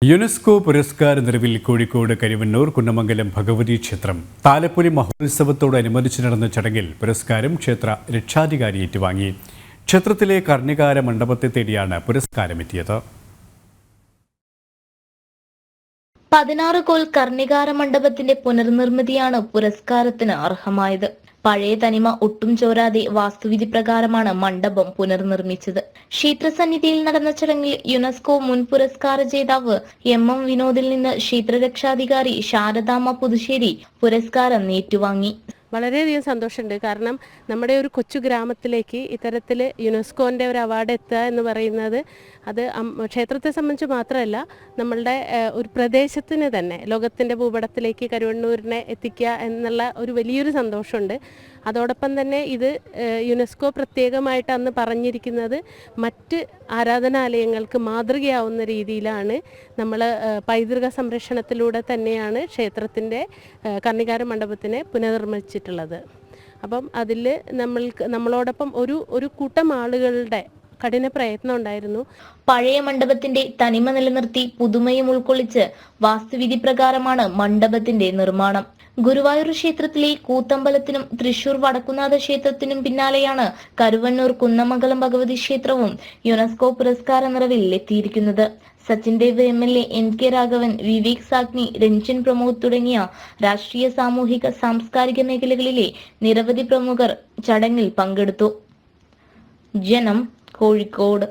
UNESCO പുരസ്കാര നിറവിൽ കോഴിക്കോട് കരിവന്നൂർ കുന്നമംഗലം ഭഗവതി ക്ഷേത്രം താലപ്പൊലി മഹോത്സവത്തോടനുബന്ധിച്ച് നടന്ന ചടങ്ങിൽ പുരസ്കാരം ക്ഷേത്ര രക്ഷാധികാരി ഏറ്റുവാങ്ങി. ക്ഷേത്രത്തിലെ കർണികാര മണ്ഡപത്തെ തേടിയാണ് പുരസ്കാരമെത്തിയത്. 16 കോൽ കർണികാര മണ്ഡപത്തിന്റെ പുനർനിർമ്മിതിയാണ് പുരസ്കാരത്തിന് അർഹമായത്. പഴയ തനിമ ഒട്ടും ചോരാതെ വാസ്തുവിധി പ്രകാരമാണ് മണ്ഡപം പുനർനിർമ്മിച്ചത്. ക്ഷേത്രസന്നിധിയിൽ നടന്ന ചടങ്ങിൽ യുനെസ്കോ മുൻ പുരസ്കാര ജേതാവ് എം വിനോദിൽ നിന്ന് ക്ഷേത്രരക്ഷാധികാരി ശാരദാമ്മ പുതുശ്ശേരി പുരസ്കാരം ഏറ്റുവാങ്ങി. വളരെയധികം സന്തോഷമുണ്ട്. കാരണം നമ്മുടെ ഒരു കൊച്ചു ഗ്രാമത്തിലേക്ക് ഇത്തരത്തിൽ യുനെസ്കോൻ്റെ ഒരു അവാർഡ് എത്തുക എന്ന് പറയുന്നത് അത് ക്ഷേത്രത്തെ സംബന്ധിച്ച് മാത്രമല്ല, നമ്മളുടെ ഒരു പ്രദേശത്തിന് തന്നെ ലോകത്തിൻ്റെ ഭൂപടത്തിലേക്ക് കരുവണ്ണൂരിനെ എത്തിക്കുക എന്നുള്ള ഒരു വലിയൊരു സന്തോഷമുണ്ട്. അതോടൊപ്പം തന്നെ ഇത് യുനെസ്കോ പ്രത്യേകമായിട്ട് അന്ന് പറഞ്ഞിരിക്കുന്നത് മറ്റ് ആരാധനാലയങ്ങൾക്ക് മാതൃകയാവുന്ന രീതിയിലാണ് നമ്മൾ പൈതൃക സംരക്ഷണത്തിലൂടെ തന്നെയാണ് ക്ഷേത്രത്തിൻ്റെ കർണികാര മണ്ഡപത്തിനെ പുനർനിർമ്മിച്ചിട്ടുള്ളത്. അപ്പം അതിൽ നമ്മളോടൊപ്പം ഒരു കൂട്ടം ആളുകളുടെ കഠിന പ്രയത്നം ഉണ്ടായിരുന്നു. പഴയ മണ്ഡപത്തിന്റെ തനിമ നിലനിർത്തി പുതുമയും ഉൾക്കൊള്ളിച്ച് വാസ്തുവിധി പ്രകാരമാണ് മണ്ഡപത്തിന്റെ നിർമ്മാണം. ഗുരുവായൂർ ക്ഷേത്രത്തിലെ കൂത്തമ്പലത്തിനും തൃശൂർ വടക്കുന്നാഥ ക്ഷേത്രത്തിനും പിന്നാലെയാണ് കരുവന്നൂർ കുന്നമംഗലം ഭഗവതി ക്ഷേത്രവും യുനെസ്കോ പുരസ്കാര നിറവിൽ എത്തിയിരിക്കുന്നത്. സച്ചിൻ ദേവ് MLA, NK രാഘവൻ, വിവേക് സാഗ്നി, രഞ്ജൻ പ്രമോദ് തുടങ്ങിയ രാഷ്ട്രീയ, സാമൂഹിക, സാംസ്കാരിക മേഖലകളിലെ നിരവധി പ്രമുഖർ ചടങ്ങിൽ പങ്കെടുത്തു. ജനം, കോഴിക്കോട്.